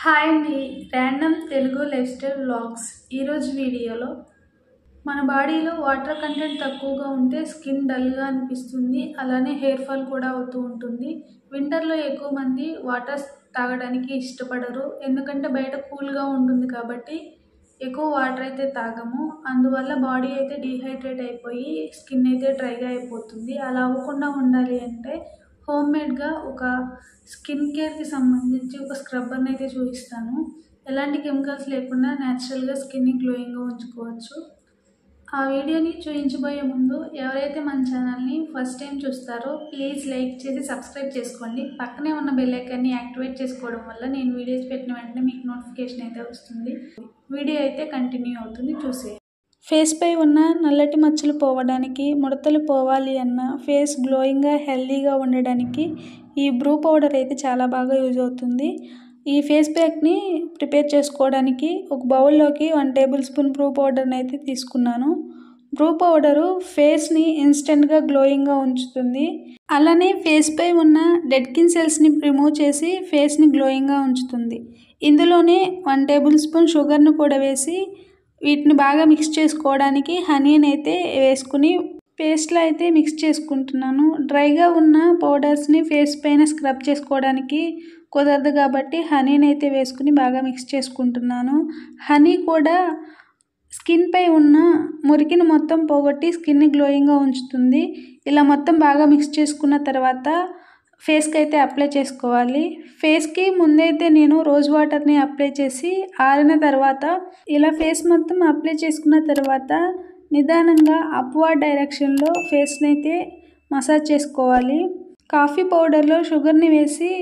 Hi అండి, random Telugu life style vlogs. ఈరోజు వీడియోలో మన బాడీలో వాటర్ కంటెంట్ తక్కువగా ఉంటే స్కిన్ డల్గా అనిపిస్తుంది, అలానే హెయిర్ ఫాల్ కూడా అవుతూ ఉంటుంది. వింటర్లో ఎక్కువ మంది వాటర్ తాగడానికి ఇష్టపడరు, ఎందుకంటే బయట కూల్గా ఉంటుంది కాబట్టి ఎక్కువ వాటర్ అయితే తాగము. అందువల్ల బాడీ అయితే డీహైడ్రేట్ అయిపోయి స్కిన్ అయితే డ్రైగా అయిపోతుంది. అలా అవ్వకుండా ఉండాలి అంటే హోమ్మేడ్గా ఒక స్కిన్ కేర్కి సంబంధించి ఒక స్క్రబ్బర్ని అయితే చూపిస్తాను. ఎలాంటి కెమికల్స్ లేకుండా న్యాచురల్గా స్కిన్ని గ్లోయింగ్గా ఉంచుకోవచ్చు. ఆ వీడియోని చూపించబోయే ముందు ఎవరైతే మన ఛానల్ని ఫస్ట్ టైం చూస్తారో ప్లీజ్ లైక్ చేసి సబ్స్క్రైబ్ చేసుకోండి. పక్కనే ఉన్న బెల్ ఐకాన్ని యాక్టివేట్ చేసుకోవడం వల్ల నేను వీడియోస్ పెట్టిన వెంటనే మీకు నోటిఫికేషన్ అయితే వస్తుంది. వీడియో అయితే కంటిన్యూ అవుతుంది, చూసేయండి. ఫేస్పై ఉన్న నల్లటి మచ్చలు పోవడానికి, ముడతలు పోవాలి అన్న, ఫేస్ గ్లోయింగ్గా హెల్దీగా ఉండడానికి ఈ బ్రూ పౌడర్ అయితే చాలా బాగా యూజ్ అవుతుంది. ఈ ఫేస్ ప్యాక్ని ప్రిపేర్ చేసుకోవడానికి ఒక బౌల్లోకి 1 టేబుల్ స్పూన్ బ్రూ పౌడర్ని అయితే తీసుకున్నాను. బ్రూ పౌడరు ఫేస్ని ఇన్స్టెంట్గా గ్లోయింగ్గా ఉంచుతుంది. అలానే ఫేస్పై ఉన్న డెడ్ స్కిన్ సెల్స్ని రిమూవ్ చేసి ఫేస్ని గ్లోయింగ్గా ఉంచుతుంది. ఇందులోనే 1 టేబుల్ స్పూన్ షుగర్ను కూడా వేసి వీటిని బాగా మిక్స్ చేసుకోవడానికి హనీని అయితే వేసుకుని పేస్ట్లో అయితే మిక్స్ చేసుకుంటున్నాను. డ్రైగా ఉన్న పౌడర్స్ని ఫేస్ పైన స్క్రబ్ చేసుకోవడానికి కుదరదు కాబట్టి హనీని అయితే వేసుకుని బాగా మిక్స్ చేసుకుంటున్నాను. హనీ కూడా స్కిన్పై ఉన్న మురికిని మొత్తం పోగొట్టి స్కిన్ని గ్లోయింగ్గా ఉంచుతుంది. ఇలా మొత్తం బాగా మిక్స్ చేసుకున్న తర్వాత ఫేస్కి అయితే అప్లై చేసుకోవాలి. ఫేస్కి ముందైతే నేను రోజ్ వాటర్ని అప్లై చేసి ఆరిన తర్వాత ఇలా ఫేస్ మొత్తం అప్లై చేసుకున్న తర్వాత నిదానంగా అప్వర్డ్ డైరెక్షన్లో ఫేస్ని అయితే మసాజ్ చేసుకోవాలి. కాఫీ పౌడర్లో షుగర్ని వేసి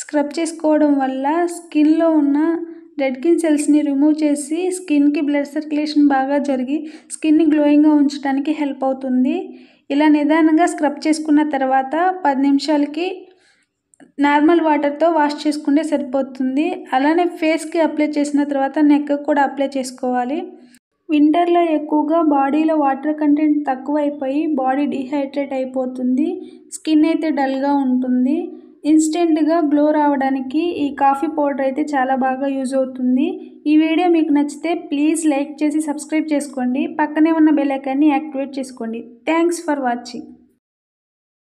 స్క్రబ్ చేసుకోవడం వల్ల స్కిన్లో ఉన్న డెడ్ స్కిన్ సెల్స్ని రిమూవ్ చేసి స్కిన్కి బ్లడ్ సర్క్యులేషన్ బాగా జరిగి స్కిన్ని గ్లోయింగ్గా ఉంచడానికి హెల్ప్ అవుతుంది. ఇలా నిదానంగా స్క్రబ్ చేసుకున్న తర్వాత 10 నిమిషాలకి నార్మల్ వాటర్తో వాష్ చేసుకుంటే సరిపోతుంది. అలానే ఫేస్కి అప్లై చేసిన తర్వాత నెక్కి కూడా అప్లై చేసుకోవాలి. వింటర్లో ఎక్కువగా బాడీలో వాటర్ కంటెంట్ తక్కువ అయిపోయి బాడీ డీహైడ్రేట్ అయిపోతుంది, స్కిన్ అయితే డల్గా ఉంటుంది. ఇన్స్టెంట్గా గ్లో రావడానికి ఈ కాఫీ పౌడర్ అయితే చాలా బాగా యూజ్ అవుతుంది. ఈ వీడియో మీకు నచ్చితే ప్లీజ్ లైక్ చేసి సబ్స్క్రైబ్ చేసుకోండి. పక్కనే ఉన్న బెల్ ఐకాన్ని యాక్టివేట్ చేసుకోండి. Thanks for watching.